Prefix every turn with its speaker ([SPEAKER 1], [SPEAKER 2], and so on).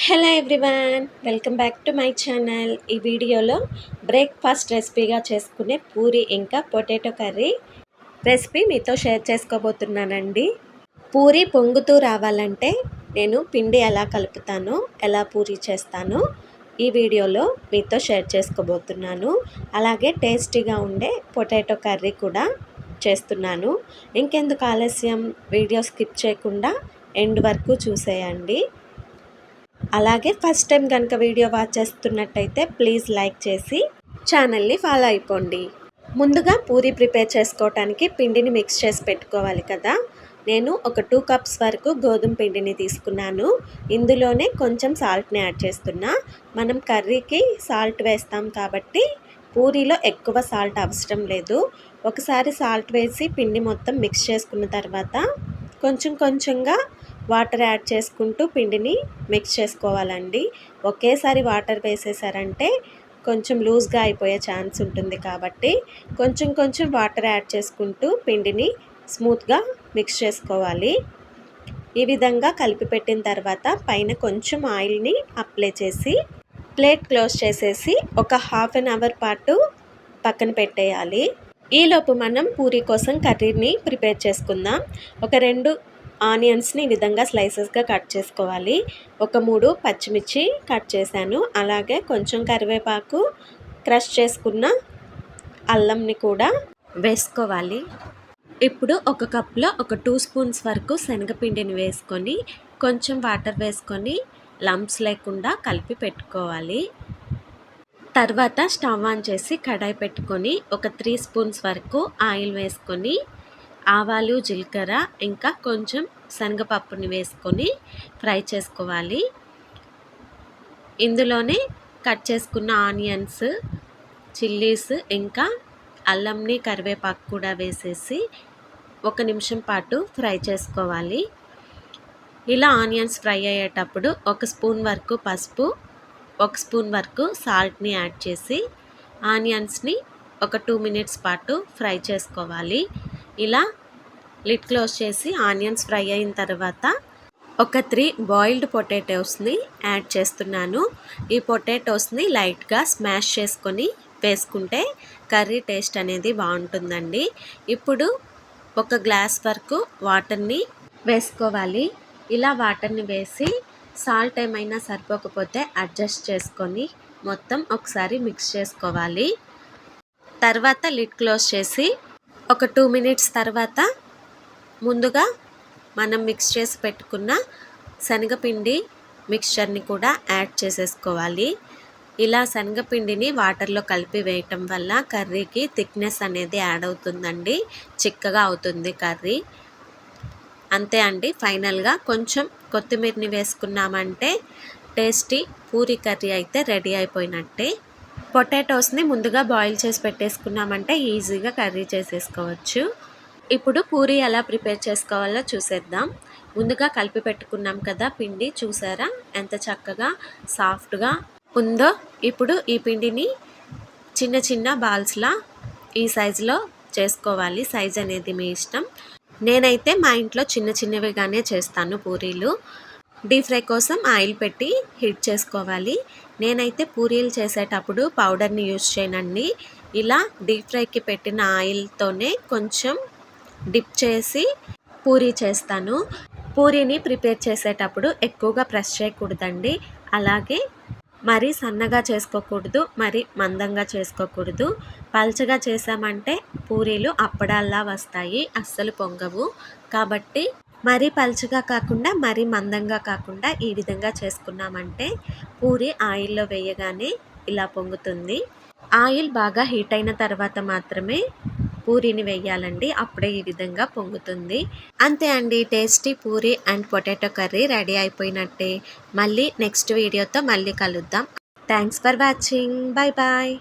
[SPEAKER 1] Hello everyone, welcome back to my channel. ఈ వీడియోలో breakfast రెసిపీగా చేసుకునే పూరి ఇంకా పొటాటో కర్రీ రెసిపీ మీతో షేర్ చేసుకోబోతున్నానండి. పూరి పొంగుతూ రావాలంటే నేను పిండి ఎలా కలుపుతానో, ఎలా పూరి చేస్తానో ఈ వీడియోలో మీతో షేర్ చేసుకోబోతున్నాను. అలాగే టేస్టీగా ఉండే పొటాటో కర్రీ కూడా చేస్తున్నాను. ఇంకెందుకు ఆలస్యం, వీడియో స్కిప్ చేయకుండా ఎండ్ వరకు చూసేయండి. అలాగే ఫస్ట్ టైం కనుక వీడియో వాచ్ చేస్తున్నట్టయితే ప్లీజ్ లైక్ చేసి ఛానల్ని ఫాలో అయిపోండి. ముందుగా పూరి ప్రిపేర్ చేసుకోవటానికి పిండిని మిక్స్ చేసి పెట్టుకోవాలి కదా. నేను ఒక 2 కప్స్ వరకు గోధుమ పిండిని తీసుకున్నాను. ఇందులోనే కొంచెం సాల్ట్ని యాడ్ చేస్తున్నా. మనం కర్రీకి సాల్ట్ వేస్తాం కాబట్టి పూరీలో ఎక్కువ సాల్ట్ అవసరం లేదు. ఒకసారి సాల్ట్ వేసి పిండి మొత్తం మిక్స్ చేసుకున్న తర్వాత కొంచెం కొంచెంగా వాటర్ యాడ్ చేసుకుంటూ పిండిని మిక్స్ చేసుకోవాలండి. ఒకేసారి వాటర్ వేసేసారంటే కొంచెం లూజ్గా అయిపోయే ఛాన్స్ ఉంటుంది కాబట్టి కొంచెం కొంచెం వాటర్ యాడ్ చేసుకుంటూ పిండిని స్మూత్గా మిక్స్ చేసుకోవాలి. ఈ విధంగా కలిపి పెట్టిన తర్వాత పైన కొంచెం ఆయిల్ని అప్లై చేసి ప్లేట్ క్లోజ్ చేసేసి ఒక హాఫ్ అన్ అవర్ పాటు పక్కన పెట్టేయాలి. ఈలోపు మనం పూరీ కోసం కర్రీని ప్రిపేర్ చేసుకుందాం. ఒక 2 ఆనియన్స్ని ఈ విధంగా స్లైసెస్గా కట్ చేసుకోవాలి. ఒక 3 పచ్చిమిర్చి కట్ చేశాను. అలాగే కొంచెం కరివేపాకు, క్రష్ చేసుకున్న అల్లంని కూడా వేసుకోవాలి. ఇప్పుడు ఒక కప్లో ఒక 2 స్పూన్స్ వరకు శనగపిండిని వేసుకొని కొంచెం వాటర్ వేసుకొని లంప్స్ లేకుండా కలిపి పెట్టుకోవాలి. తర్వాత స్టవ్ ఆన్ చేసి కడాయి పెట్టుకొని ఒక 3 స్పూన్స్ వరకు ఆయిల్ వేసుకొని ఆవాలు, జీలకర్ర ఇంకా కొంచెం శనగపప్పుని వేసుకొని ఫ్రై చేసుకోవాలి. ఇందులోనే కట్ చేసుకున్న ఆనియన్స్, చిల్లీస్ ఇంకా అల్లంని, కరివేపాకు కూడా వేసేసి 1 నిమిషం పాటు ఫ్రై చేసుకోవాలి. ఇలా ఆనియన్స్ ఫ్రై అయ్యేటప్పుడు 1 స్పూన్ వరకు పసుపు, 1 స్పూన్ వరకు సాల్ట్ని యాడ్ చేసి ఆనియన్స్ని ఒక 2 మినిట్స్ పాటు ఫ్రై చేసుకోవాలి. ఇలా లిడ్ క్లోజ్ చేసి ఆనియన్స్ ఫ్రై అయిన తర్వాత ఒక 3 బాయిల్డ్ పొటాటోస్ని యాడ్ చేస్తున్నాను. ఈ పొటాటోస్ని లైట్గా స్మాష్ చేసుకొని వేసుకుంటే కర్రీ టేస్ట్ అనేది బాగుంటుందండి. ఇప్పుడు ఒక గ్లాస్ వరకు వాటర్ని వేసుకోవాలి. ఇలా వాటర్ని వేసి సాల్ట్ ఏమైనా సరిపోకపోతే అడ్జస్ట్ చేసుకొని మొత్తం ఒకసారి మిక్స్ చేసుకోవాలి. తర్వాత లిడ్ క్లోజ్ చేసి ఒక 2 మినిట్స్ తర్వాత ముందుగా మనం మిక్స్ చేసి పెట్టుకున్న శనగపిండి మిక్స్చర్ని కూడా యాడ్ చేసేసుకోవాలి. ఇలా శనగపిండిని వాటర్లో కలిపి వేయటం వల్ల కర్రీకి థిక్నెస్ అనేది యాడ్ అవుతుందండి, చిక్కగా అవుతుంది కర్రీ. అంతే అండి. ఫైనల్గా కొంచెం కొత్తిమీరని వేసుకున్నామంటే టేస్టీ పూరీ కర్రీ అయితే రెడీ అయిపోయినట్టే. పొటాటోస్ని ముందుగా బాయిల్ చేసి పెట్టేసుకున్నామంటే ఈజీగా కర్రీ చేసేసుకోవచ్చు. ఇప్పుడు పూరీ ఎలా ప్రిపేర్ చేసుకోవాలో చూసేద్దాం. ముందుగా కలిపి పెట్టుకున్నాం కదా పిండి, చూసారా ఎంత చక్కగా సాఫ్ట్గా ఉందో. ఇప్పుడు ఈ పిండిని చిన్న చిన్న బాల్స్లా ఈ సైజులో చేసుకోవాలి. సైజ్ అనేది మీ ఇష్టం. నేనైతే మా ఇంట్లో చిన్న చిన్నవిగానే చేస్తాను పూరీలు. డీప్ ఫ్రై కోసం ఆయిల్ పెట్టి హీట్ చేసుకోవాలి. నేనైతే పూరీలు చేసేటప్పుడు పౌడర్ని యూజ్ చేయనండి. ఇలా డీప్ ఫ్రైకి పెట్టిన ఆయిల్తోనే కొంచెం డిప్ చేసి పూరీ చేస్తాను. పూరీని ప్రిపేర్ చేసేటప్పుడు ఎక్కువగా ప్రెస్ చేయకూడదండి. అలాగే మరీ సన్నగా చేసుకోకూడదు, మరీ మందంగా చేసుకోకూడదు. పల్చగా చేసామంటే పూరీలు అప్పడాల్లా వస్తాయి, అస్సలు పొంగవు. కాబట్టి మరీ పల్చగా కాకుండా మరీ మందంగా కాకుండా ఈ విధంగా చేసుకున్నామంటే పూరీ ఆయిల్లో వేయగానే ఇలా పొంగుతుంది. ఆయిల్ బాగా హీట్ అయిన తర్వాత మాత్రమే పూరీని వేయాలండి, అప్పుడే ఈ విధంగా పొంగుతుంది. అంతే అండి, tasty puri and potato curry ready అయిపోయినట్టే. మళ్ళీ నెక్స్ట్ వీడియోతో మళ్ళీ కలుద్దాం. Thanks for watching. Bye bye.